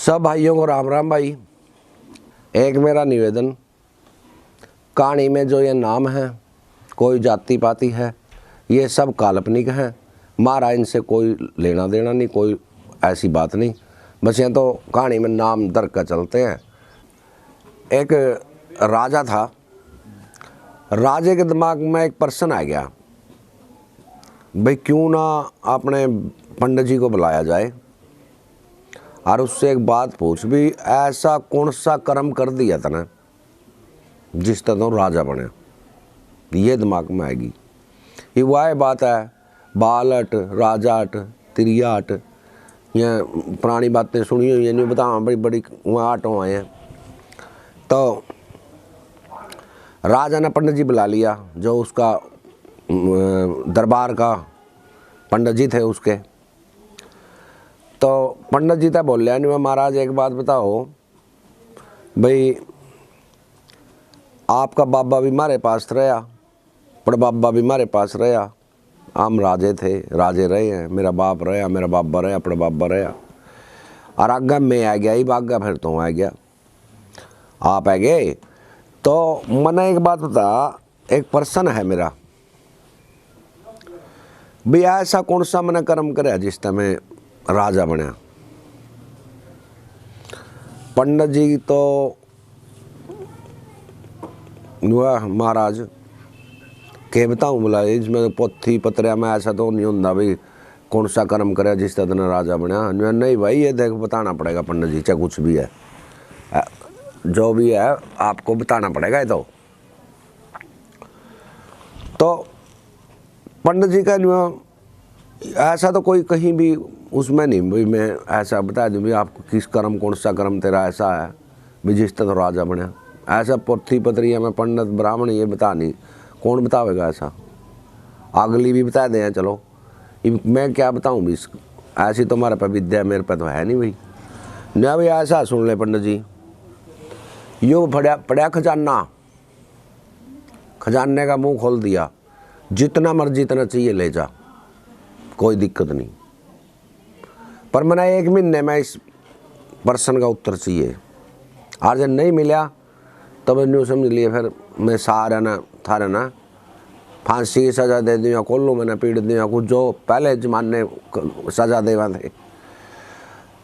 सब भाइयों को राम राम भाई। एक मेरा निवेदन, कहानी में जो ये नाम है, कोई जाति पाति है, ये सब काल्पनिक है। महाराज इनसे कोई लेना देना नहीं, कोई ऐसी बात नहीं। बस ये तो कहानी में नाम दर का चलते हैं। एक राजा था, राजे के दिमाग में एक प्रश्न आ गया, भाई क्यों ना अपने पंडित जी को बुलाया जाए और उससे एक बात पूछ भी, ऐसा कौन सा कर्म कर दिया था ना जिस तरह राजा बने। ये दिमाग में आएगी। ये वह बात है, बाल अट राजा अट तिरिया अट, ये पुरानी बातें सुनी हुई है, नहीं बताओ बड़ी बड़ी वहाँ आटों आए हैं। तो राजा ने पंडित जी बुला लिया, जो उसका दरबार का पंडित जी थे उसके। तो पंडित जी तो बोल रहा नहीं, महाराज एक बात बताओ, भाई आपका बाबा भी हमारे पास रहा, पड़बाबा भी हमारे पास रहा, हम राजे थे, राजे रहे हैं, मेरा बाप रहा, मेरा बाबा रहा, पड़बाबा रहा, और आगे मैं आ गया, ही आगे फिर तो आ गया, आप आ गए। तो मैंने एक बात बता, एक प्रश्न है मेरा, भाई ऐसा कौन सा मैंने कर्म कराया जिस समय राजा बनया। पंडित जी तो महाराज के बताऊँ, बोला इसमें पोथी पत्रिया में ऐसा तो नहीं होता भाई कौन सा कर्म कराया जिस तरह राजा बनया। नहीं भाई, ये देख बताना पड़ेगा पंडित जी, चाहे कुछ भी है, जो भी है आपको बताना पड़ेगा। ये तो पंडित जी का ऐसा तो कोई कहीं भी उसमें नहीं भाई मैं ऐसा बता दूँ भाई आपको किस कर्म, कौन सा कर्म तेरा ऐसा है भाई जिस तरह राजा बने। ऐसा पोथी पत्रिया में पंडित ब्राह्मण ये बता नहीं, कौन बतावेगा ऐसा। अगली भी बता दें, चलो मैं क्या बताऊँ भी, ऐसी तो हमारे पे विद्या मेरे पे तो है नहीं भाई। ना भाई ऐसा सुन ले पंडित जी, यो पड़ा खजाना, खजाने का मुंह खोल दिया, जितना मर्जी इतना चाहिए ले जा, कोई दिक्कत नहीं, पर मैंने 1 महीने में इस प्रश्न का उत्तर चाहिए। और जब नहीं मिला तब न्यू समझ लिए फिर मैं सारा ना थारा ना फांसी की सज़ा दे दिया, कोल्लू मैंने पीट दिया, कुछ जो पहले जमाने सज़ा देवा थे।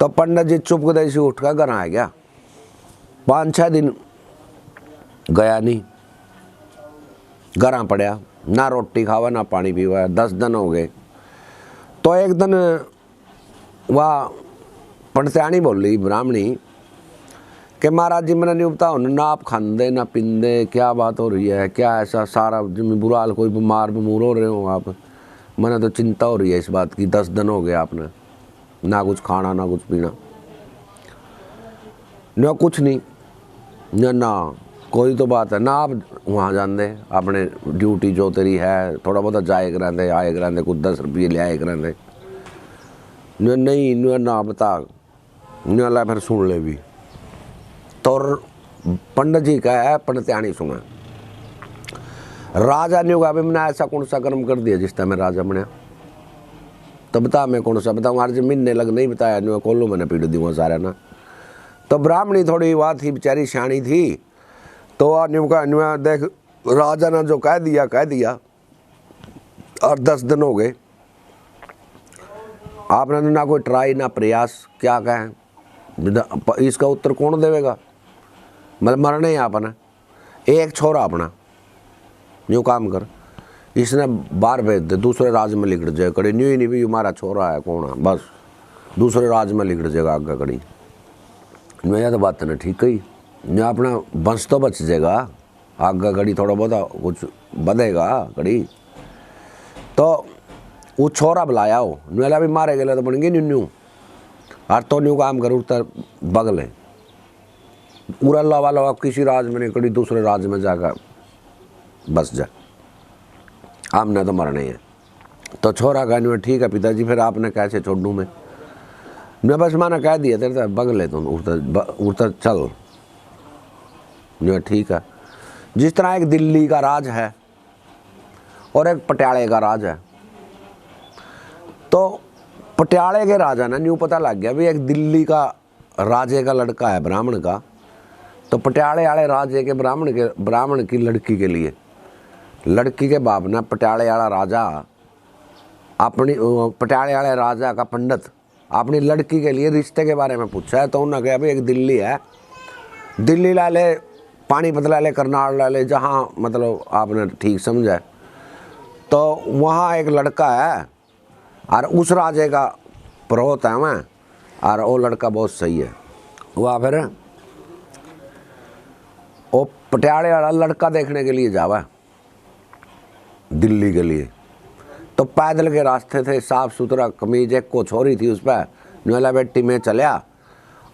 तो पंडित जी चुप गए से उठ कर घर आ गया। 5-6 दिन गया नहीं, घर पड़ा, ना रोटी खावा ना पानी पीवा, 10 दिन हो गए। तो एक दिन वह पंडितानी बोल रही ब्राह्मणी कि महाराज जी मैंने नहीं बताओ ना आप खांदे ना पींदे, क्या बात हो रही है, क्या ऐसा सारा जिम्मे बुरा हाल, कोई बीमार हो रहे हो आप। मैंने तो चिंता हो रही है इस बात की, 10 दिन हो गए आपने ना कुछ खाना ना कुछ पीना, ना कुछ नहीं, ना कोई तो बात है ना। आप वहाँ जाते अपने ड्यूटी जो तेरी है, थोड़ा बहुत जाए कराते आए कराते, कुछ 10 रुपये ले आए कराते, नहीं ना बता न ला, फिर सुन ले भी। तो पंडित जी का है, पंडितानी सुना। राजा ने कहा मैंने ऐसा कौन सा कर्म कर दिया जिस तरह मैं राजा बनया। तो बता मैं कौन सा बताऊँ, आज महीने लग नहीं बताया, न्यू कोल्लू मैंने पीट दूंगा सारा ना। तो ब्राह्मणी थोड़ी बात थी, बेचारी शानी थी, तो न्यू का देख राजा ने जो कह दिया, और 10 दिन हो गए आपने ना कोई ट्राई ना प्रयास, क्या कहें इसका उत्तर कौन देवेगा। मतलब मरने ही आपने, एक छोरा अपना न्यू काम कर, इसने बाहर भेज दे, दूसरे राज्य में लिखट जाए कड़ी, न्यू ही नहीं भी हमारा छोरा है कौन है, बस दूसरे राज्य में लिखट जाएगा आगे कड़ी। मैं तो बात नहीं ठीक ही, न अपना वंश तो बच जाएगा, आगे कड़ी थोड़ा बहुत कुछ बढ़ेगा कड़ी। तो वो छोरा बुलाया हो, न्यूला भी मारे गए तो बन गए न्यू, और तो न्यू काम कर उतर बगले पूरा लवा लवा किसी राज्य में नहीं कड़ी, दूसरे राज्य में जाकर बस जा, हमने तो मरना ही है। तो छोरा का न्यू ठीक है पिताजी, फिर आपने कैसे छोड़ दूँ मैं बस मैंने कह दिया तेरे बगले तुम उतर चल, न्यू ठीक है। जिस तरह एक दिल्ली का राज है और एक पटियाले का राज है, तो पटियाले के राजा ने न्यू पता लग गया भी एक दिल्ली का राजे का लड़का है ब्राह्मण का, तो पटियाले वाले राजे के ब्राह्मण की लड़की के लिए, लड़की के बाप ने पटियाले वाला राजा अपनी पटियाले वाले राजा का पंडित अपनी लड़की के लिए रिश्ते के बारे में पूछा है। तो उन्होंने कहा भाई एक दिल्ली है, दिल्ली ला ले, पानीपत ला ले, करनाल ला ले, जहाँ मतलब आपने ठीक समझा है। तो वहाँ एक लड़का है और उस राजे का पड़ोत है मैं, और वो लड़का बहुत सही है। वह फिर वो पटियाले वाला लड़का देखने के लिए जावा दिल्ली के लिए। तो पैदल के रास्ते थे, साफ़ सुथरा कमीज, एक को छोरी थी उस पर, नुला बेटी में चलिया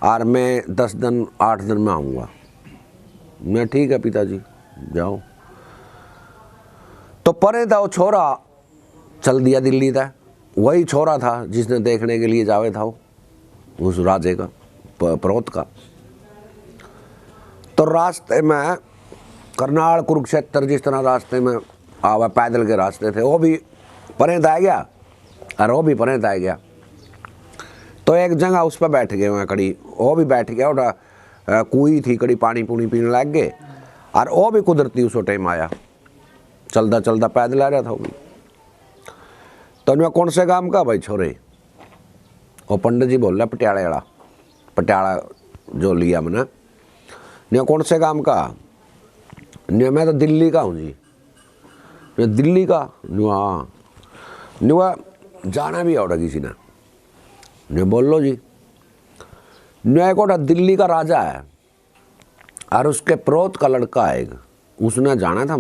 और मैं 10 दिन 8 दिन में आऊँगा। मैं ठीक है पिताजी जाओ। तो परे था वो छोरा, चल दिया दिल्ली था। वही छोरा था जिसने देखने के लिए जावे था वो उस राजे का पड़ोत का। तो रास्ते में करनाल कुरुक्षेत्र जिस तरह रास्ते में आवा पैदल के रास्ते थे, वो भी परे आ गया और वो भी परे आ गया। तो एक जगह उस पर बैठ गए वहाँ कड़ी, वो भी बैठ गया, उठा कुई थी कड़ी, पानी पूनी पीने लग गए और वो भी कुदरती उस टाइम आया, चलता चलता पैदल आ रहा था वो भी। तो मैं कौन से काम का भाई छोरे? वो पंडित जी बोल रहा पटियाले वाला, पटियाला जो लिया मैंने, ने कौन से काम का? ने मैं तो दिल्ली का हूँ जी। मैं दिल्ली का? हाँ। नुआ जाना भी होगा किसी ने? ने बोल लो जी। ने कोटा दिल्ली का राजा है और उसके पड़ोत का लड़का है, उसने जाना था।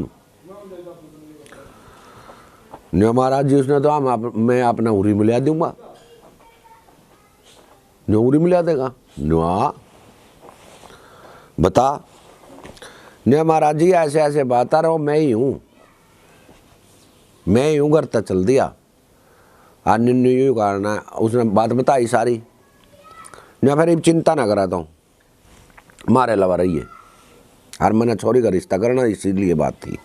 ने महाराज जी उसने तो मैं अपना उरी मिला दूंगा। ने उरी मिला देगा? नुआ बता। ने महाराज जी ऐसे ऐसे बात आ रहा हूँ, मैं ही हूँ घर तक चल दिया और यूँ करना। उसने बात बताई सारी। ने फिर चिंता ना करा तो मारे लवा रही है और मैंने छोरी का रिश्ता करना, इसीलिए बात थी।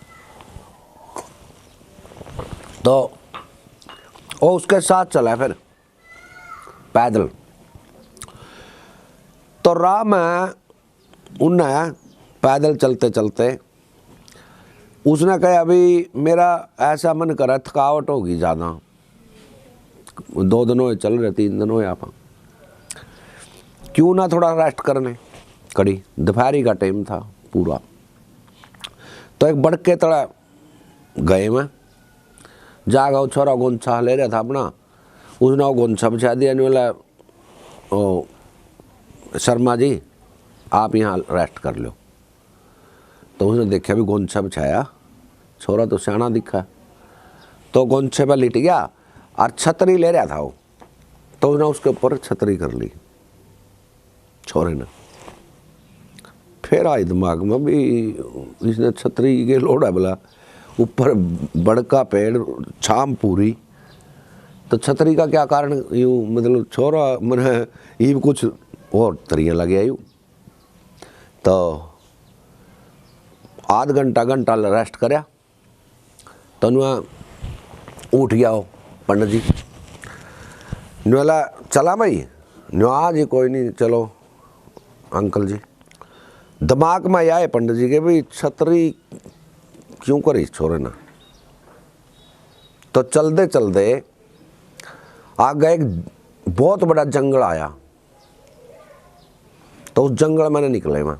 तो वो उसके साथ चला फिर पैदल। तो राह में उन्हें पैदल चलते चलते उसने कहा अभी मेरा ऐसा मन करा, थकावट होगी ज़्यादा, 2 दिन हुए चल रहे, 3 दिन हुए आप, क्यों ना थोड़ा रेस्ट करने कड़ी। दोपहरी का टाइम था पूरा। तो एक बड़के तड़ा गए मैं, जागा वो छोरा गोंछा ले रहा था अपना, उसने वो गोंछा बिछा दिया। नहीं बोला ओ शर्मा जी आप यहाँ रेस्ट कर लो। तो उसने देखा भी गोंछा बिछाया, छोरा तो सियाना दिखा, तो गोंछे पर लिट गया और छतरी ले रहा था वो। तो उसने उसके ऊपर छतरी कर ली छोरे ने। फिर आई दिमाग में भी इसने छतरी के लोड़ा बोला, ऊपर बड़का पेड़, छाम पूरी, तो छतरी का क्या कारण? यूँ मतलब छोरा मैंने ये कुछ और तरिया लगे यूँ। तो आध घंटा रेस्ट करया। तो उठ गया हो पंडित जी। नुला चला भाई? नुआ जी कोई नहीं चलो अंकल जी। दिमाग में आए पंडित जी के भाई छतरी क्यों करी छोरे ना। तो चलते चलते आगे एक बहुत बड़ा जंगल आया। तो उस जंगल में निकले मैं।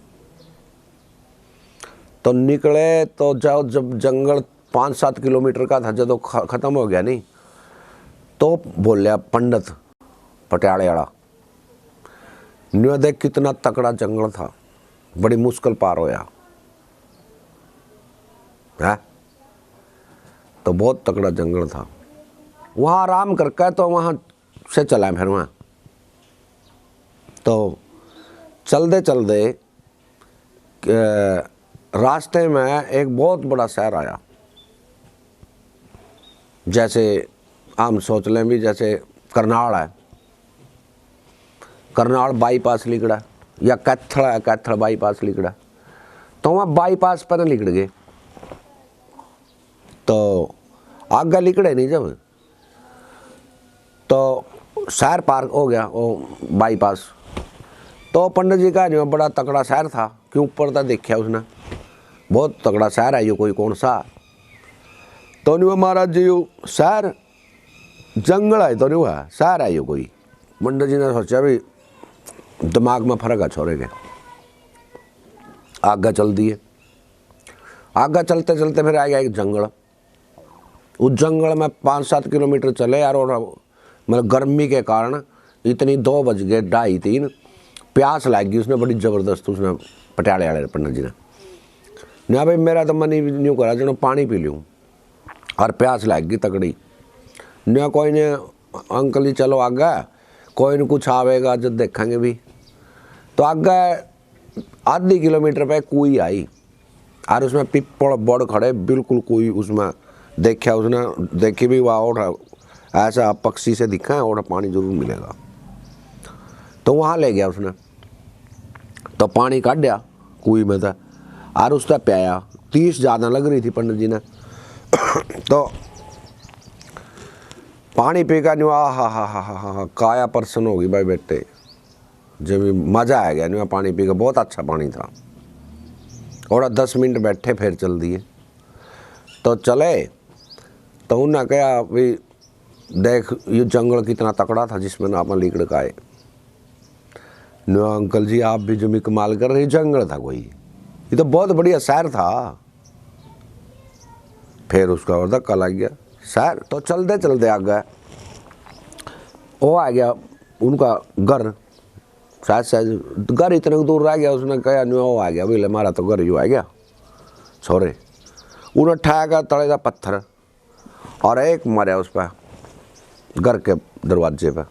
तो निकले तो जाओ, जब जंगल 5-7 किलोमीटर का था, जब ख़त्म हो गया नहीं, तो बोलिया पंडित पटियाले वाला, न्यू देख कितना तकड़ा जंगल था, बड़ी मुश्किल पार होया है। तो बहुत तकड़ा जंगल था। वहाँ आराम करके तो वहाँ से चला फिर वहाँ। तो चलते चलते रास्ते में एक बहुत बड़ा शहर आया। जैसे हम सोच लें भी जैसे करनाल है, करनाल बाईपास लिखड़ा, या कैथल है, कैथल बाईपास लिखड़ा। तो वहाँ बाईपास पर लिखड़ गए। तो आगे लिखड़े नहीं, जब तो शहर पार हो गया वो बाईपास। तो पंडित जी का नहीं बड़ा तकड़ा शहर था, क्यों ऊपर था देखा उसने, बहुत तगड़ा शहर है ये, कोई कौन सा। तो नहीं महाराज जी शहर जंगल है, तो नहीं हुआ शहर है ये कोई। पंडित जी ने सोचा भी दिमाग में फर्क है छोरे के, आगे चल दिए। आगे चलते चलते फिर आ गया एक जंगल। उस जंगल में 5-7 किलोमीटर चले यार, और मतलब गर्मी के कारण इतनी 2 बज गए 2:30-3, प्यास लग गई उसने बड़ी ज़बरदस्त। उसने पटियाले वाले पंडित जी ने ना भाई मेरा तो मन ही नहीं करा जो पानी पी लूँ, और प्यास लग गई तगड़ी। न कोई ने अंकल जी चलो आगे, कोई न कुछ आवेगा जब देखेंगे भी। तो आगे आधी किलोमीटर पे कुई आई, और उसमें पिपड़ बड़ खड़े बिल्कुल कुई उसमें देखा उसने, देखी भी वाह और ऐसा पक्षी से दिखा है और पानी जरूर मिलेगा। तो वहाँ ले गया उसने, तो पानी काट दिया कुई में था, और उसका प्याया 30 ज़्यादा लग रही थी पंडित जी ने। तो पानी पी का न्यू हा काया पर्सन होगी भाई बेटे, जब मज़ा आ गया न्यू पानी पी का, बहुत अच्छा पानी था। और 10 मिनट बैठे फिर चल दिए। तो चले तो उन्होंने कहा भाई देख ये जंगल कितना तकड़ा था जिसमें ना अपन लिकड़ का आए। नो अंकल जी आप भी जो कमाल कर रहे, जंगल था कोई, ये तो बहुत बढ़िया शहर था। फिर उसका और धक्का लग गया शहर। तो चलते चलते आ गए, वो आ गया उनका घर, शायद घर इतने दूर रह गया। उसने कहा न्यू वो आ गया बोले हमारा तो घर यूँ आ गया छोरे। उन्हें ठहका तले का पत्थर और एक मारा उस पर घर के दरवाजे पे,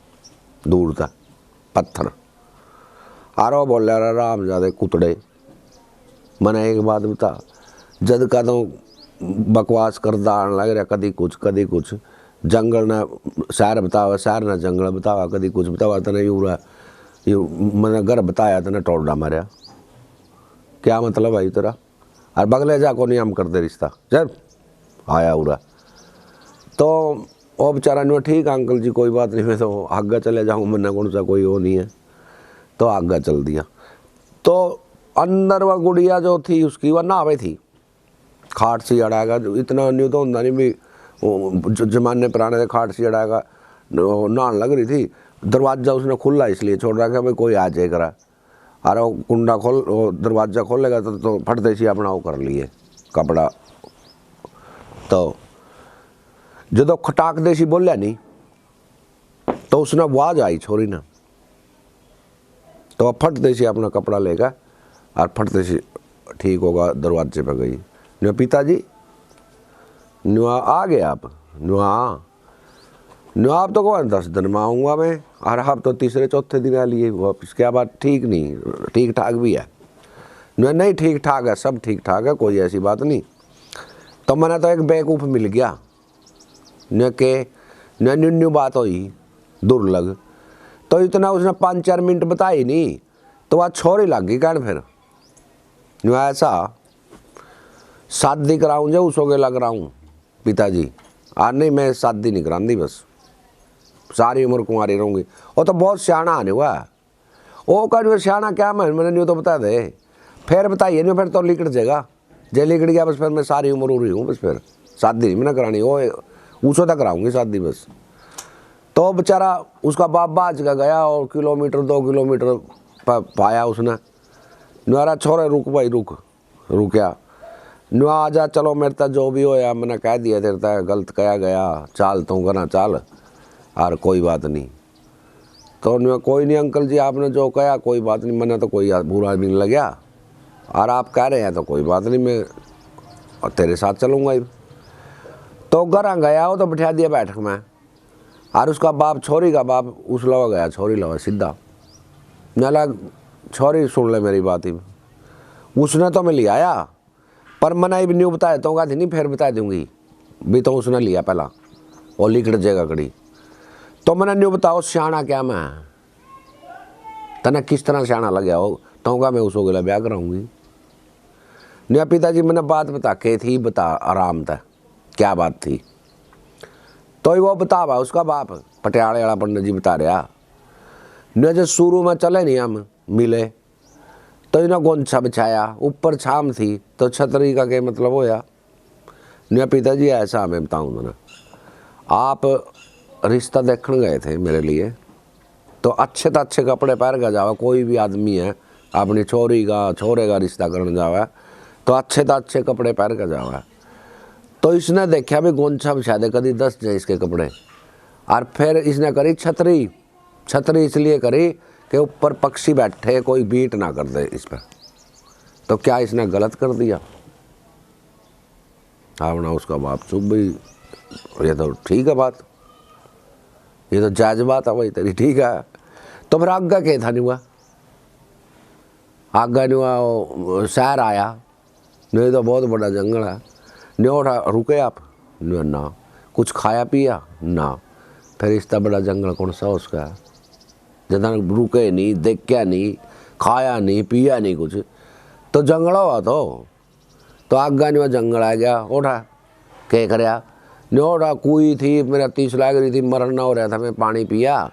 दूर था पत्थर। और वो बोल रहा राम ज़्यादा कुतड़े, मैंने एक बात बता, जद का तो बकवास करदा आने लग रहा, कदी कुछ जंगल ने शहर बतावा, शहर ने जंगल बतावा, कदी कुछ बतावा, तने यूरा ये मैंने घर बताया तने टोड़ा मारा, क्या मतलब भाई तेरा। और बगले जा को नहीं हम करते रिश्ता, जब आया उरा। तो वो बेचारा नहीं ठीक अंकल जी कोई बात नहीं, मैं तो आगे चले जाऊँ, मैंने कौन सा कोई वो नहीं है। तो आगे चल दिया। तो अंदर वह गुड़िया जो थी उसकी वह नहावे थी, खाट सी अड़ाएगा, इतना न्यू तो होता नहीं भी जमाने पुराने से खाट सी अड़ाएगा नहान लग रही थी। दरवाज़ा उसने खुला इसलिए छोड़ रहा कि भाई कोई आ जाए करा, और वो कुंडा खोल वो दरवाज़ा खोलेगा तो फटते सी अपना वो कर लिए कपड़ा। तो जो खटाक देसी बोलिया नहीं तो उसने आवाज आई छोरी ने, तो फटते सी अपना कपड़ा लेगा और फटते सी ठीक होगा दरवाजे पर गई। न्यू पिताजी न्यू आ गए आप, न्यू आप तो कौन 10 दिन में आऊँगा मैं, और आप तो तीसरे चौथे दिन आ लिए वापस, क्या बात ठीक नहीं, ठीक ठाक भी है। न्यू नहीं ठीक ठाक है, सब ठीक ठाक है, कोई ऐसी बात नहीं। तो मैंने तो एक बेवकूफ़ मिल गया न्यू के न्यू बात हुई दुर्लभ। तो इतना उसने 5-4 मिनट बताई नहीं, तो वह छोरी लग गई कहन फिर न्यू ऐसा शादी कराऊँ जो उसो के लग रहा हूँ पिताजी, आ नहीं मैं शादी नहीं कराती, बस सारी उम्र कुंवारी रहूँगी। वो तो बहुत सियाना आने हुआ, वो कर सियाना क्या मैंने न्यू तो बता दे, फिर बताइए नहीं, फिर तो लिकड़ जाएगा, जे लिकड़ गया बस फिर मैं सारी उम्र हो रही हूँ, बस फिर शादी नहीं मैंने करानी, वो ऊँचो तक कराऊँगी शादी बस। तो बेचारा उसका बाप बाज का गया और 1-2 किलोमीटर पाया उसने। न्यारा छोरे रुक भाई रुकया, नुआ आ जा चलो मेरे तक जो भी होया मैंने कह दिया, तेरे तक गलत कहा गया, चाल तू करना चाल, और कोई बात नहीं। तो नुआ कोई नहीं अंकल जी आपने जो कहा कोई बात नहीं, मैंने तो कोई बुरा नहीं लगा, और आप कह रहे हैं तो कोई बात नहीं, मैं और तेरे साथ चलूँगा ही। तो घर गया वो तो बिठा दिया बैठक में, और उसका बाप छोरी का बाप उस लवा गया, छोरी लवा सीधा नला, छोरी सुन ले मेरी बात ही, उसने तो मैं ले आया पर मैंने भी नहीं बताया, तो कहती नहीं फिर बता दूंगी भी, तो उसने लिया पहला और लिकड़ जगह कड़ी। तो मैंने नहीं बताओ सियाना क्या मैं, तने किस तरह सियाना लग गया हो, तो कहा मैं उसको गला ब्याह कराऊंगी। नहीं पिताजी मैंने बात बता के थी, बता आराम था क्या बात थी। तो ही वो बतावा उसका बाप पटियाले वाला पंडित जी बता रहा, न जो शुरू में चले नहीं हम मिले तो इन्हें गोंछा बिछाया, ऊपर छाम थी तो छतरी का क्या मतलब होया। नहीं पिताजी ऐसा मैं बताऊँ ना, आप रिश्ता देखने गए थे मेरे लिए तो अच्छे कपड़े पहन कर जावा। कोई भी आदमी है अपनी छोरी का छोरे का रिश्ता करने जावा तो अच्छे कपड़े पहन कर जावा। तो इसने देखा भी गोंछा बिछा दे कभी 10 जाए इसके कपड़े, और फिर इसने करी छतरी इसलिए करी कि ऊपर पक्षी बैठे कोई बीट ना कर दे इस पर। तो क्या इसने गलत कर दिया? हाँ ना, उसका बाप चुप भाई, ये तो ठीक है बात, ये तो जायज बात है भाई तेरी, ठीक है। तो फिर आगा क्या था नहीं हुआ, आगा नहीं हुआ, शहर आया, नहीं तो बहुत बड़ा जंगल है, नहीं उठा रुके आप, नहीं ना कुछ खाया पिया ना, फिर इतना बड़ा जंगल कौन सा उसका है, जितना रुके नहीं, देखा नहीं, खाया नहीं, पिया नहीं कुछ, तो जंगल हुआ तो आगा नहीं हुआ, जंगल आ गया, उठा क्या कराया नहीं उठा, कोई थी मेरा 30 लाग रही थी, मरना हो रहा था, मैं पानी पिया,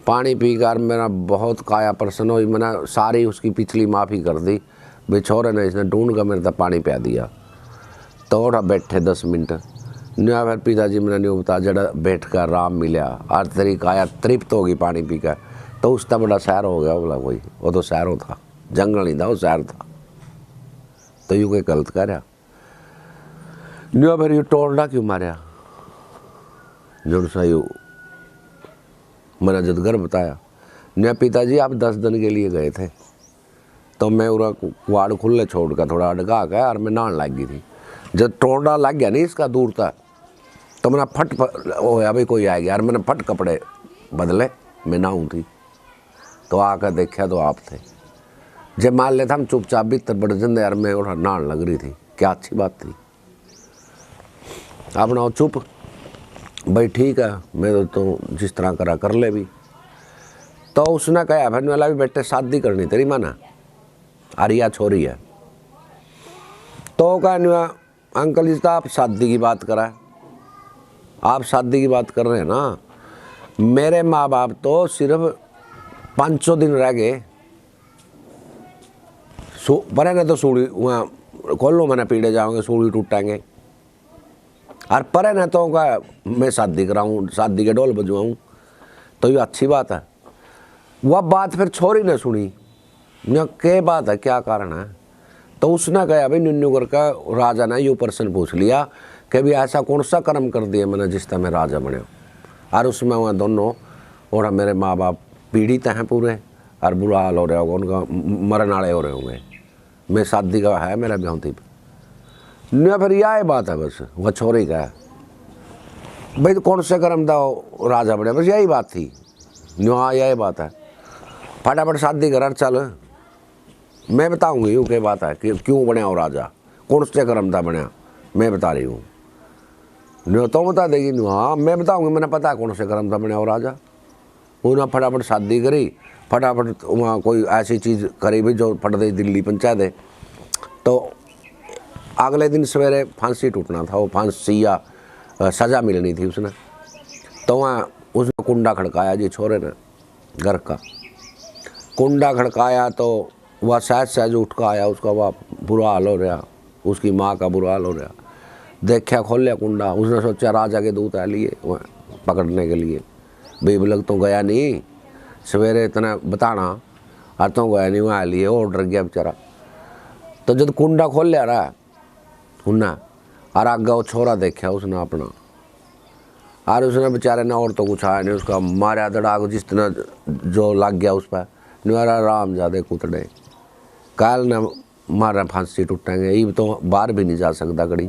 पानी पी कर मेरा बहुत काया प्रसन्न हुई, मैंने सारी उसकी पिछली माफ़ी कर दी, बेछोरे ने इसने ढूंढ कर मेरे तक पानी पिया दिया। तो उठा बैठे 10 मिनट, नहीं फिर पिताजी मैंने नहीं बता जड़ा बैठ कर आराम मिला और तेरी काया तृप्त होगी पानी पी कर, तो उसका बड़ा शहर हो गया बोला कोई, वो तो शहर था, जंगल नहीं था वो शहर था। तो यूँ कोई गलत कर रहा नहीं, फिर यू टोलना क्यों मारा जुड़ सा यू मैंने जद घर बताया। नहीं पिताजी आप 10 दिन के लिए गए थे तो मैं उरा कुआड़ खुले छोड़ कर थोड़ा अड़गा गया और मैं नहाने लग गई थी, जब टोड़ा लग गया नहीं इसका दूर तक तो मैंने फट होया भाई कोई आ गया और मैंने फट कपड़े बदले, मैं नहाऊँ थी तो आकर देखा तो आप थे। जब मान लेता हम चुपचाप भी तब बड़े जंदे यार मैं उठा नहाने लग रही थी, क्या अच्छी बात थी। आप ना चुप भाई ठीक है, मैं तो जिस तरह करा कर ले भी। तो उसने कहा फिर वाला भी बेटे शादी करनी तेरी माना आरिया छोरी है। तो कहा अंकल जी आप शादी की बात करा, आप शादी की बात कर रहे हैं ना, मेरे माँ बाप तो सिर्फ 500 दिन रह गए, परे ने तो सूढ़ी वहाँ खोल लो मैंने पीड़े जाओगे सूढ़ी टूटेंगे, और परे न तो का मैं शादी कराऊँ शादी के ढोल बजवाऊँ, तो ये अच्छी बात है। वह बात फिर छोरी ने सुनी, न क्या बात है क्या कारण है। तो उसने कहा भाई नुन्नूगढ़ का राजा ने यू प्रश्न पूछ लिया कि भी ऐसा कौन सा कर्म कर दिया मैंने जिसका मैं राजा बने, और उसमें वह दोनों और मेरे माँ बाप पीड़ित हैं पूरे, और बुरा हाल हो रहा होगा उनका, मरन वाले हो रहे होंगे, मैं शादी का है मेरा ब्याह थी न, फिर यह बात है बस। वह छोरी का है भाई तो कौन से कर्म था राजा बने, बस यही बात थी। हाँ यही बात है, फटाफट शादी करा चल, मैं बताऊंगी यूँ क्या बात है कि क्यों बने हो राजा, कौन से कर्म था बने, मैं बता रही हूँ। नहीं तो बता देगी नहीं, हाँ मैं बताऊंगी, मैंने पता है कौन से कर्म था बने हो राजा। उन्होंने फटाफट शादी करी, फटाफट वहाँ कोई ऐसी चीज़ करी भी जो फट दे दिल्ली पंचायत है। तो अगले दिन सवेरे फांसी टूटना था, वो फांसी या सज़ा मिलनी थी उसने। तो वहाँ उसने कुंडा खड़काया जी छोरे ने, घर का कुंडा खड़काया तो वह सहज उठ कर आया, उसका वह बुरा हाल हो रहा, उसकी माँ का बुरा हाल हो रहा। देखा खोल लिया कुंडा, उसने सोचा राजा के दूत आ लिए वह पकड़ने के लिए, बेबलग तो गया नहीं सवेरे इतना बताना, और तो गया नहीं वहाँ लिए, और डर गया बेचारा। तो जब कुंडा खोल लिया रहा उन्ना, और आगे वो छोरा देखा उसने अपना, और उसने बेचारे ने और तो कुछ आया नहीं, उसका मारा दड़ाग जिस तरह जो लग गया उस पर, निवारा राम ज़्यादा कुतड़े काल न मारा फांसी टूटेंगे, ये तो बाहर भी नहीं जा सकता कड़ी।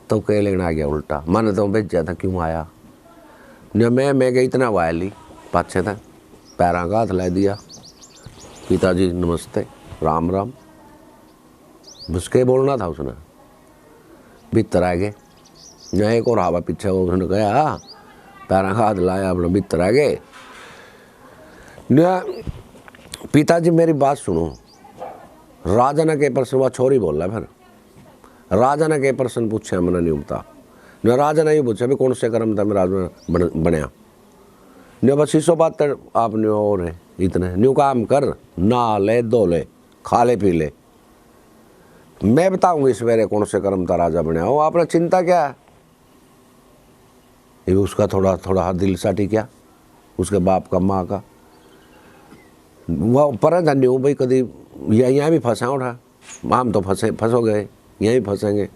तो कह लेना आ गया उल्टा, मन तो भेजा था क्यों आया न, मैं गई इतना वाया ली पाछे था, पैरों का हाथ ला दिया, पिताजी नमस्ते राम राम, बुसके बोलना था उसने, भीतर आ गए न, एक और हवा पीछे उसने कहा, पैरों का हाथ लाया अपना, भीतर आ गए न। पिताजी मेरी बात सुनो, राजा ने के प्रश्न, वह छोरी बोल रहा फिर, राजा ने के प्रश्न पूछे मैंने नहीं बता न, राजा ने ये पूछा भी कौन से कर्म था मैं राजा बनया न, बस इस बात आपने और है इतने न्यू काम कर, ना ले दो ले, खा ले पी ले, मैं बताऊंगी सवेरे कौन से कर्म था राजा बना हो, आपने चिंता क्या है। ये उसका थोड़ा थोड़ा दिल साटी क्या, उसके बाप का माँ का वह पर धन्य हो भाई, कभी यहाँ भी फंसा उठा, हम तो फंसो गए, यहीं फंसेंगे।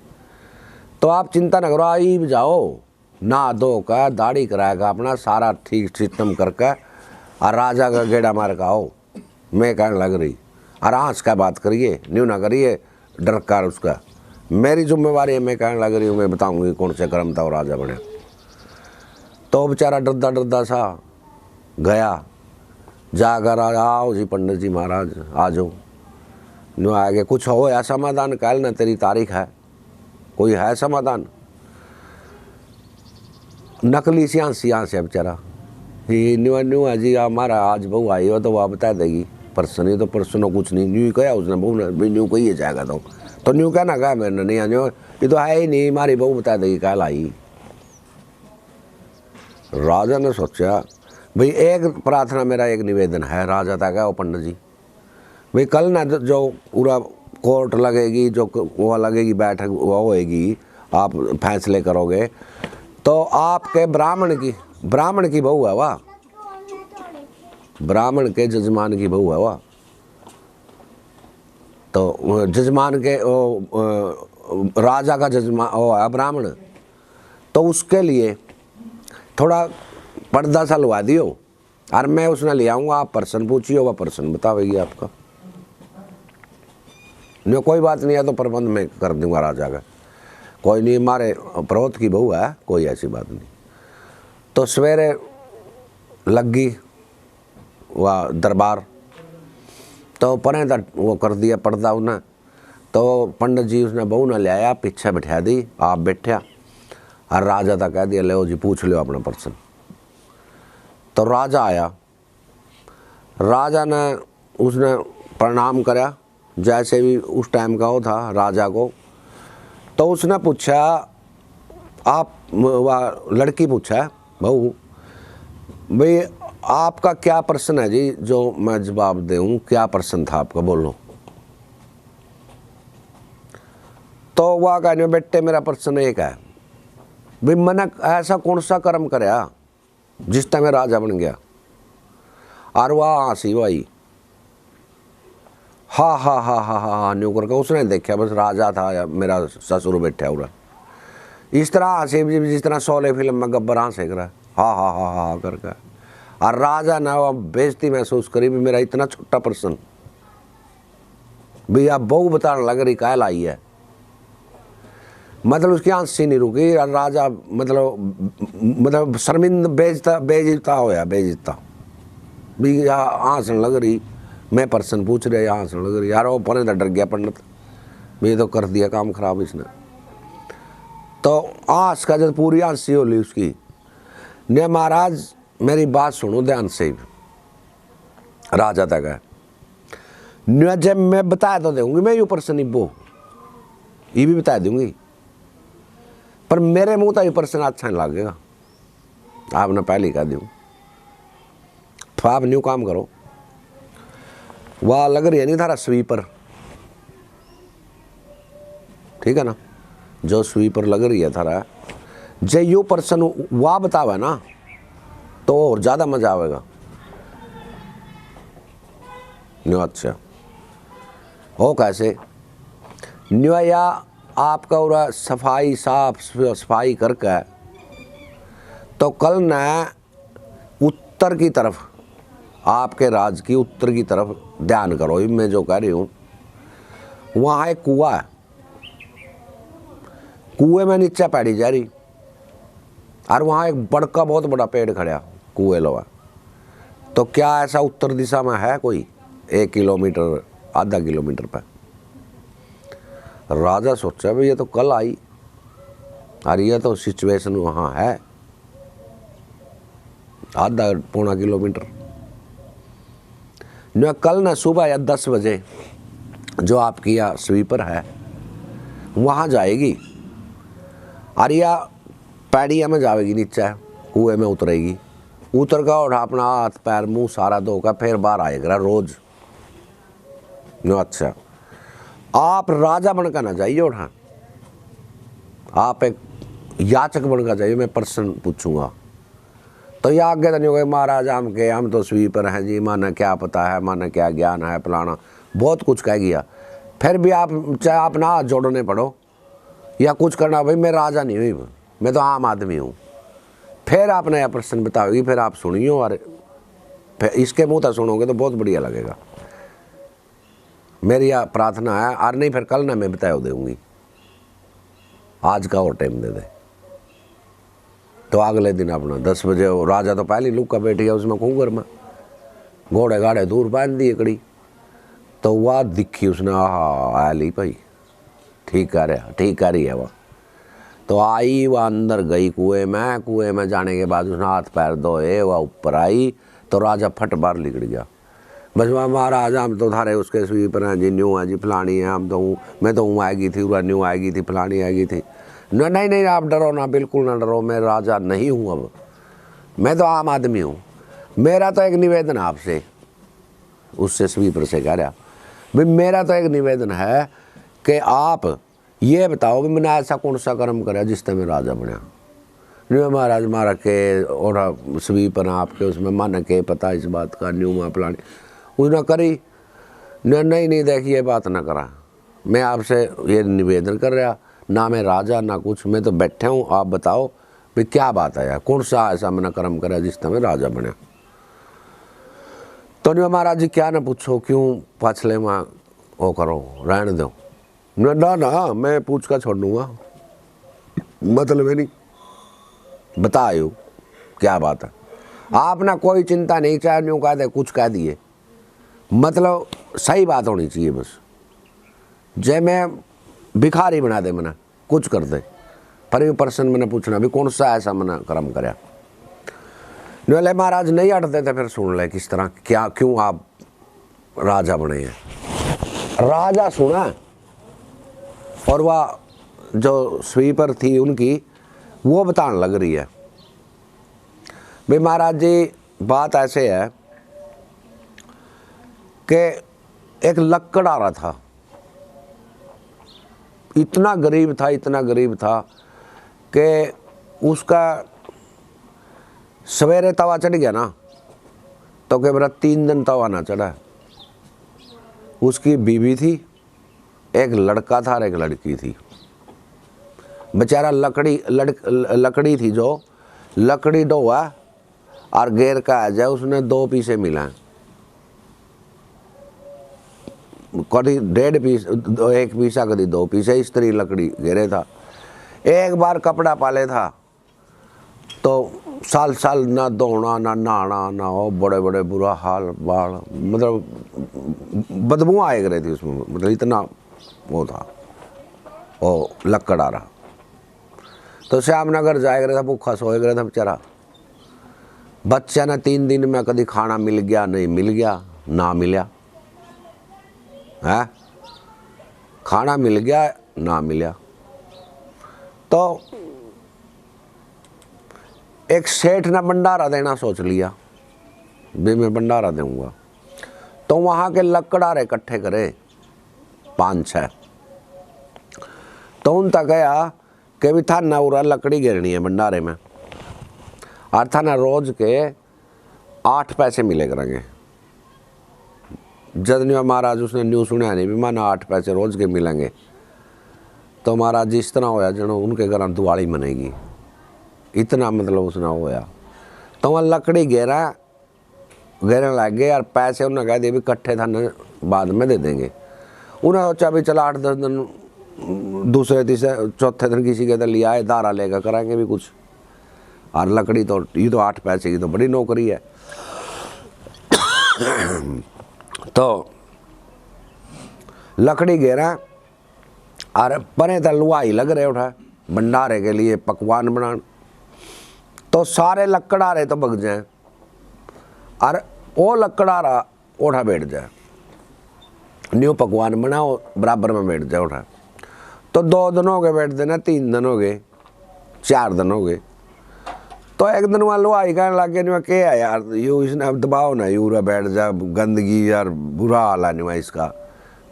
तो आप चिंता न करो, आई जाओ, ना दो का दाढ़ी कराएगा अपना सारा ठीक सिस्टम करके, और राजा का गेड़ा मार का आओ, मैं कहने लग रही, और आँच का बात करिए, न्यू ना करिए डरकार उसका, मेरी जिम्मेवारी है, मैं कहने लग रही हूँ, मैं बताऊँगी कौन से कर्म था वो राजा बने। तो बेचारा डरदा डरदा सा गया, जाकर आओ जी पंडित जी महाराज आ जाओ, न्यू आगे कुछ हो या समाधान, कल ना तेरी तारीख है, कोई है समाधान। नकली सी है बेचारा, ही न्यू है जी हमारा आज बहू आई हो तो वह बता देगी, परसों ही तो परसों कुछ नहीं, न्यू कहा उसने बहू ने भाई न्यू कही जाएगा, तो न्यू कहना कहा मैंने नहीं न्यू ये तो है ही नहीं, हमारी बहू बता देगी कल आई। राजा ने सोचा भाई एक प्रार्थना, मेरा एक निवेदन है, राजा था क्या वो पंडित जी, भाई कल ना जो पूरा कोर्ट लगेगी, जो वो लगेगी बैठक वो होएगी, आप फैसले करोगे, तो आपके ब्राह्मण की बहू है वाह, ब्राह्मण के जजमान की बहू है वाह, तो जजमान के राजा का जजमान वो है ब्राह्मण, तो उसके लिए थोड़ा पर्दा सा लगा दियो, और मैं उसने ले आऊँगा, आप पर्सन पूछिए, वह पर्सन बतावेगी आपका, नहीं कोई बात नहीं है तो प्रबंध मैं कर दूंगा राजा का, कोई नहीं, हमारे प्रौत की बहू है, कोई ऐसी बात नहीं। तो सवेरे लग गई वह दरबार, तो परे वो कर दिया पर्दा उन्हें, तो पंडित जी उसने बहू ने ले आया, पीछे बैठा दी, आप बैठा, और राजा तक कह दिया ले जी पूछ लो अपना पर्सन। तो राजा आया, राजा ने उसने प्रणाम करा जैसे भी उस टाइम का हो था राजा को, तो उसने पूछा आप, वह लड़की पूछा बहू भाई आपका क्या प्रश्न है जी, जो मैं जवाब दूँ, क्या प्रश्न था आपका बोलो। तो वह कहने बेटे मेरा प्रश्न एक है भाई, मैंने ऐसा कौन सा कर्म कराया जिस टाइम राजा बन गया, और वह हंसी भाई, हा न्यू करके उसने देखा बस राजा था या मेरा ससुर बैठा हुआ, इस तरह हंसे जिस तरह शोले फिल्म में गब्बर हंसे कर हा करके, और राजा ने वह बेइज्जती महसूस करी भी मेरा इतना छोटा प्रश्न, भैया बहू बताने लग रही कायल आई है, मतलब उसकी हंसी नहीं रुकी, और राजा मतलब शर्मिंदा बेइज्जता होया, बेइज्जता भी हंसने लग रही, मैं पर्सन पूछ रहा हंसने लग रही, यार वो परे डर गया पंडित, भी तो कर दिया काम खराब इसने। तो हंस का जब पूरी हंसी हो ली उसकी ने, महाराज मेरी बात सुनो ध्यान से, राजा तक है जब मैं बता तो दूंगी, मैं यू पर्सन वो ये भी बता दूंगी, पर मेरे मुंह तो ये पर्सन अच्छा नहीं लगेगा, आपने पहले कह दूँ, तो आप न्यू काम करो, वह लग रही है नहीं थारा स्वीपर, ठीक है ना, जो स्वीपर लग रही है थारा, जे यू पर्सन वह बतावे ना तो और ज़्यादा मजा आएगा। न्यू अच्छा हो कैसे न्यू या आपका और सफाई साफ सफाई करके, तो कल न उत्तर की तरफ, आपके राज की उत्तर की तरफ ध्यान करो, मैं जो कह रही हूँ, वहाँ एक कुआं है, कुएं में नीचे पैड़ी जा रही, और वहाँ एक बड़का बहुत बड़ा पेड़ खड़ा कुएं लोगा, तो क्या ऐसा उत्तर दिशा में है कोई 1 किलोमीटर आधा किलोमीटर पर। राजा सोचा भाई ये तो कल आई, और ये तो सिचुएशन वहाँ है आधा पौना किलोमीटर, न कल न सुबह या 10 बजे जो आपकी या स्वीपर है वहाँ जाएगी, और या पैड़िया में जाएगी नीचे कुएं में उतरेगी, उतर का उठा अपना हाथ पैर मुंह सारा धोकर फिर बाहर आएगा रोज। अच्छा, आप राजा बनकर ना जाइए उठा, आप एक याचक बनकर जाइए। मैं प्रश्न पूछूंगा तो ये आगे तो नहीं होगा महाराज हम तो स्वीपर हैं जी, माना क्या पता है, माना क्या ज्ञान है, फलाना बहुत कुछ कह गया। फिर भी आप चाहे अपना हाथ जोड़ने पड़ो या कुछ करना, भाई मैं राजा नहीं हुई, मैं तो आम आदमी हूँ। फिर आपने यह प्रश्न बताओगी, फिर आप सुनिए और फिर इसके मुँह तक सुनोगे तो बहुत बढ़िया लगेगा। मेरी यह प्रार्थना है। और नहीं फिर कल ना मैं बताओ दूँगी, आज का और टाइम दे दे तो अगले दिन अपना 10 बजे राजा तो पहले लुक्का बैठ गया उसमें कुंगर में, घोड़े गाड़े दूर बांध दिए कड़ी। तो वह दिखी उसने, आ ली भाई ठीक कर रही है वह। तो आई वह अंदर गई कुएं में जाने के बाद उसने हाथ पैर धोए, वह ऊपर आई तो राजा फट बाहर निकल गया। बस वह महाराज हम तो थारे उसके स्वीपर हैं जी, न्यू है जी, फलानी है, हम तो हूँ, मैं तो हूँ आएगी थी, वह न्यू आएगी थी, फलानी आएगी थी। नहीं आप डरो ना, बिल्कुल ना डरो, मैं राजा नहीं हूँ, अब मैं तो आम आदमी हूँ। मेरा तो एक निवेदन है आपसे, उससे स्वीपर से कह रहा भाई मेरा तो एक निवेदन है कि आप ये बताओ कि मैंने ऐसा कौन सा कर्म करा जिससे मैं राजा बनया। न्यू महाराज मारा के और स्वीपर आपके उसमें मन के पता इस बात का, न्यू माँ फलानी उसने करी। नहीं देखिए बात ना करा, मैं आपसे ये निवेदन कर रहा, ना मैं राजा ना कुछ, मैं तो बैठे हूँ, आप बताओ भाई क्या बात है यार, कौन सा ऐसा मैंने कर्म करा जिससे मैं राजा बना। तो नहीं महाराज जी क्या ना पूछो, क्यों पाछले में वो करो, रहने दो। ना मैं पूछ कर छोड़ दूँगा, मतलब नहीं, बताओ क्या बात है। आप ना कोई चिंता नहीं, चाहे न्यू कह दे कुछ कह दिए, मतलब सही बात होनी चाहिए बस। जय मैं भिखारी बना दे मैंने कुछ कर दे, पर ये प्रश्न मैंने पूछना भी कौन सा ऐसा मैंने कर्म कराया। ले महाराज नहीं हटते थे, फिर सुन ले किस तरह क्या क्यों आप राजा बने हैं। राजा सुना और वह जो स्वीपर थी उनकी वो बताने लग रही है भाई महाराज जी बात ऐसे है कि एक लक्कड़ आ रहा था, इतना गरीब था कि उसका सवेरे तवा चढ़ गया ना तो के बरा 3 दिन तवा ना चढ़ा। उसकी बीवी थी, एक लड़का था और एक लड़की थी। बेचारा लकड़ी थी जो लकड़ी डोवा और गेर का आ जाए उसने 2 पीसे मिला, कभी 1.5 पीस 1 पीसा कभी 2 पीसे, इस तरह लकड़ी घेरे था। एक बार कपड़ा पाले था तो साल ना धोना ना नहाना ना हो, बड़े बुरा हाल बाल, मतलब बदबू आए रही थी उसमें, मतलब इतना वो था वो लक्कड़ आ रहा। तो श्यामनगर जाए रहा था, भूखा सोए रहा था बेचारा। बच्चा ने 3 दिन में कभी खाना मिल गया नहीं मिल गया ना मिला है, खाना मिल गया ना मिला। तो एक सेठ ने भंडारा देना सोच लिया भी मैं भंडारा दूंगा। तो वहाँ के लकड़ारे इकट्ठे करे 5-6, तो उन तक गया कि भी था ना उरा लकड़ी गिरनी है भंडारे में, और था ना रोज के 8 पैसे मिले करेंगे। जब न्यू महाराज उसने न्यू सुना नहीं भी माना 8 पैसे रोज के मिलेंगे। तो महाराज जी इस तरह होया जनो उनके घर दिवाली मनेगी, इतना मतलब उसने होया। तो वह लकड़ी घेरने लग गए और पैसे उन्हें कह दिए भी इकट्ठे था बाद में दे देंगे। उन्हें सोचा भी चला 8-10 दिन दूसरे तीसरे चौथे दिन किसी के इधर लिया है, दारा लेकर कराएंगे भी कुछ। और लकड़ी तो ये तो 8 पैसे की तो बड़ी नौकरी है। तो लकड़ी घेरा और परे तो लुहाई लग रहे उठा भंडारे के लिए पकवान बनाने। तो सारे लकड़ारे तो भग जाए और वो लकड़ारा उठा बैठ जाए, न्यू पकवान बनाओ बराबर में बैठ जाए उठा। तो 2 दिन हो गए बैठ देना, 3 दिन हो गए, 4 दिन हो गए। तो एक दिन वहाँ लोहाई कहने लग गया नहीं क्या है यार यू इसने अब दबाओ ना यूरा बैठ जा गंदगी यार बुरा हाल है नहीं इसका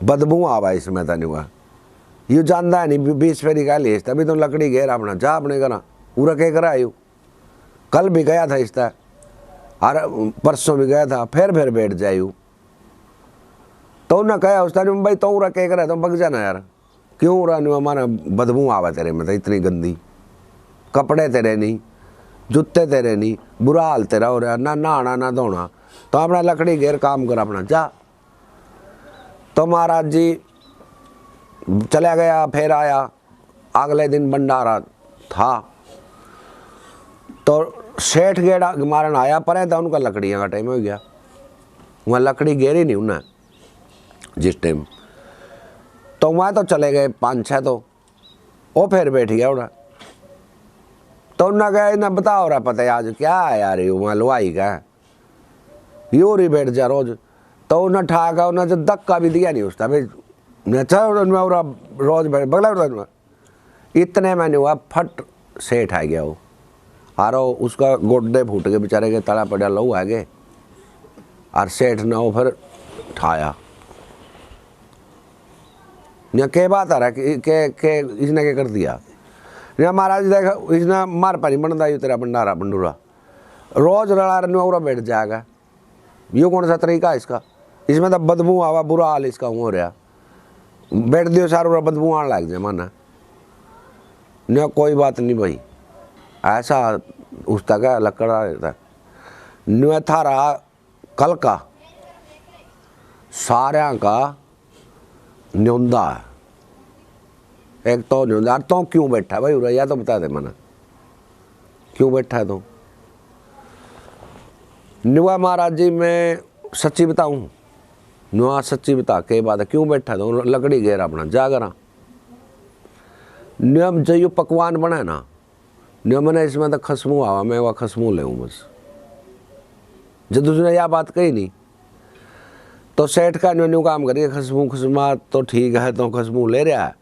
बदबू आवा इसमें था नहीं यू जानता है नहीं 20 फेरी कह ली तभी तो लकड़ी घेर अपना जा अपने करा पूरा कह करा यू कल भी गया था इसका और परसों भी गया था फिर बैठ जाए यू तो उन्हें कहा उस टाइम भाई तो उरा कह करा तो बग जाना यार क्यों उरा नहीं हमारा बदबू आवा तेरे में तो इतनी गंदी कपड़े तेरे नहीं जूते तेरे नहीं बुरा हाल तेरा हो रहा ना नहाना ना धोना तो अपना लकड़ी घेर काम कर अपना जा। तो महाराज जी चला गया फिर आया अगले दिन भंडारा था तो सेठ गेड़ा मारन आया पर था उनका लकड़ियाँ का टाइम हो गया वहाँ लकड़ी घेरी नहीं उन्हें जिस टाइम तो वहाँ तो चले गए 5-6 तो वो फिर बैठ गया उड़ा तो उन्हें कहा इन्हें बताओ रहा पता है आज क्या है यार ये वहाँ लोहाई का यूँ ही बैठ जा रोज तो उन्हें ठाका उन्हें जो धक्का भी दिया नहीं उसका भाई रोज बैठ बगला इतने मैंने हुआ फट सेठ आ गया वो आरो उसका गोड्डे फूट के बेचारे के तला पड़ा लहू आ गए और सेठ ने वो फिर ठाया यहाँ के बात आ रहा के इसने क्या कर दिया यहाँ महाराज देखा इसने मार पानी बनता यू तेरा भंडारा भंडूरा रोज रड़ा रहा बैठ जाएगा ये कौन सा तरीका है इसका इसमें तो बदबू आवा बुरा हाल इसका हो रहा बैठ दियो सारा बदबू आने लग जाए माना न कोई बात नहीं भाई ऐसा उस तक लकड़ा रहता न थारा कल का सारा का न्योंदा है एक तो न्योंदा तो क्यों बैठा भाई उरा या तो बता दे मना क्यों बैठा है तो नुआ महाराज जी मैं सच्ची बताऊं नुआ सच्ची बता के बात है क्यों बैठा तो लकड़ी घेर अपना जागरा नियम जो यू पकवान बना है ना नियम ने इसमें तो खसमू आवा मैं वह खसमू ले बस जब उसने यह बात कही नहीं तो सेठ का न्यू काम करिए खसमू खसमा तो ठीक है तो खसमू ले रहा है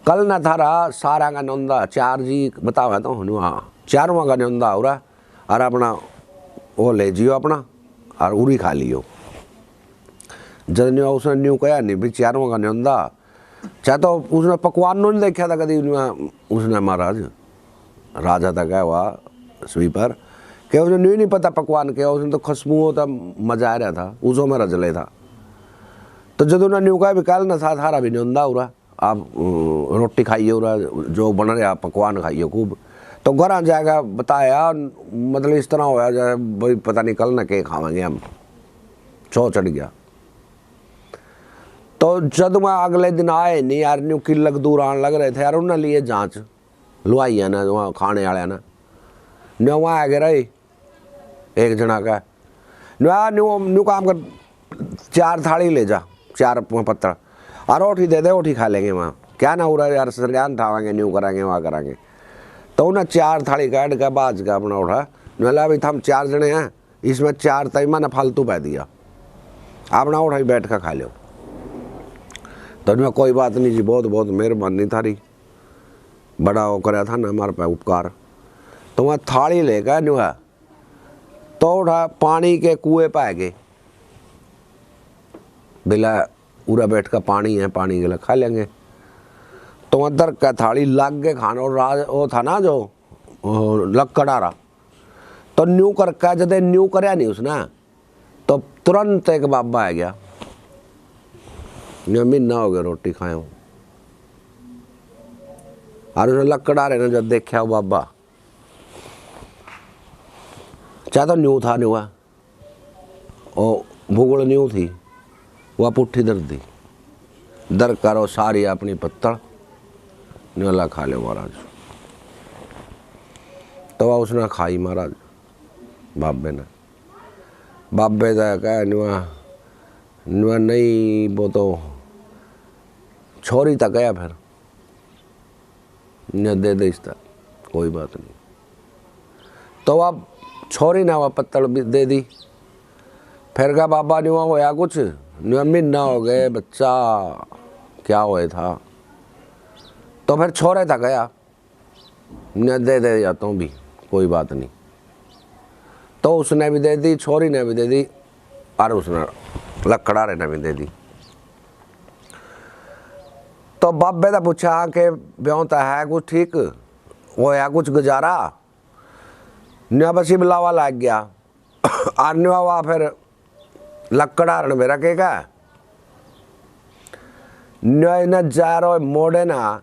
कल ना थारा सारा का नौंदा 4 जी बताओ है तो हाँ 4वां का नौंदा हो रहा और अपना वो ले जियो अपना और उरी खा लियो जब न्यू उसने न्यू कहा नहीं भाई 4वां का नौंदा चाहे तो उसने पकवान नहीं देखा था कभी उसने महाराज राजा था क्या हुआ स्वीपर कि उसने न्यू नहीं पता पकवान क्या उसने तो खसमू होता मजा आ रहा था उसो में रजले था तो जब उन्होंने न्यू का भी कल ना था थारा भी नौंदा हो रहा आप रोटी खाइए हो रहा जो बन रहा पकवान खाइए खूब तो घर जाएगा बताया मतलब इस तरह होया जाए भाई पता नहीं कल ना के खावेंगे हम चौ चढ़ गया तो जब मैं अगले दिन आए नहीं यार न्यू किलक दूर आने लग रहे थे यार उन्होंने लिए जांच लुआई है ना वहाँ खाने वाले ना न्यू वहाँ आ गए रही एक जना का न्यू काम कर 4 थाली ले जा 4 पत्थर और रोटी दे दे रोटी खा लेंगे वहाँ क्या ना हो रहा है यार सरकार उठावेंगे न्यू कराएंगे वहाँ कराएंगे तो उन्हें 4 थाली काट का बाज का अपना उठा नला भाई हम 4 जने हैं इसमें 4 तय मैंने फालतू पै दिया अपना उठा बैठ कर खा लो तो उनमें कोई बात नहीं जी बहुत बहुत मेहरबानी थारी बड़ा वो कराया था ना हमारे पे उपकार तो वहाँ थाली लेकर न्यू है तो उठा पानी के कुएं पे गए बिला पूरा बैठ का पानी है पानी के लिए खा लेंगे तो अंदर का थाली लग के खाना और राज वो था ना जो लकड़ारा तो न्यू करके जब न्यू कराया नहीं उसने तो तुरंत एक बाबा आ गया महीना हो गया रोटी खाए हूँ और उसने लकड़ारे ने जब देखा वो बाबा चाहे तो न्यू था न्यू ओ भूगोल न्यू थी वह पुट्ठी दर्द दी दर करो सारी अपनी पत्तड़ न्योला खा ले महाराज तो वह उसने खाई महाराज बाबे ने बाबे का कहा नुआ नुआ नहीं वो तो छोरी तक गया फिर न दे दे इसका कोई बात नहीं तो अब छोरी ना वह पत्तड़ भी दे दी फिर का बाबा नुआ होया कुछ महीना हो गए बच्चा क्या हुआ था तो फिर छोरे था गया न दे दे जाता हूँ भी कोई बात नहीं तो उसने भी दे दी, छोरी ने भी दे दी, और उसने लकड़ारे ने भी दे दी। तो बाबे ने पूछा कि ब्योंता है कुछ ठीक, वो है कुछ गुजारा। न्या बसी बुलावा लग गया, और न्या फिर लकड़ार में रखेगा। न्या न जा रहा मोड़े ना,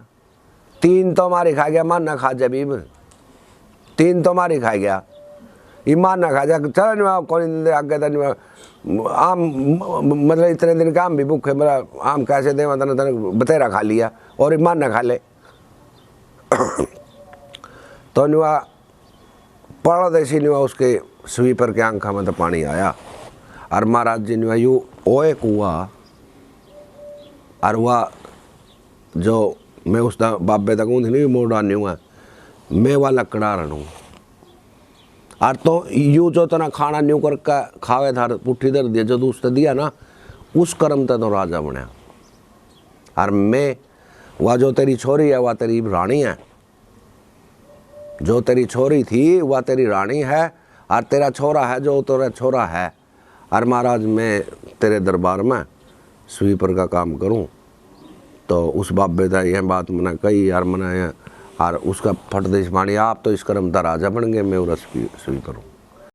3 तो मारी खा गया, मान ना खा जबीब, 3 तो मारी खा गया, ईमान ना खा जा। चल न्या कौन दे आगे था आम, मतलब इतने दिन का आम भी भूखे, मतलब आम कैसे दे, मतलब बतेरा खा लिया और ईमान ना खा ले। तो न्या पड़ा देसी न्या उसके स्वीपर के आंखा में तो पानी आया, और महाराज जी न्या यू ओए कुआ, और वह जो मैं उस बाबे तक नहीं मोड़ा नहीं हुआ, मैं वह लकड़ा रहूँ। और तो यू जो तना खाना न्यू करके खावे था पुट्ठी दर दिया, जो उसने दिया ना, उस कर्म तक तो राजा बनया। और मैं वह जो तेरी छोरी है वह तेरी रानी है, जो तेरी छोरी थी वह तेरी रानी है, और तेरा छोरा है जो तेरा छोरा है। और महाराज मैं तेरे दरबार में स्वीपर का काम करूं। तो उस बाबे था यह बात मैंने कही, यार मैंने, और उसका फट देश मानी, आप तो इस कर्म का राजा बन गए, मैं रस स्वीपर हूँ।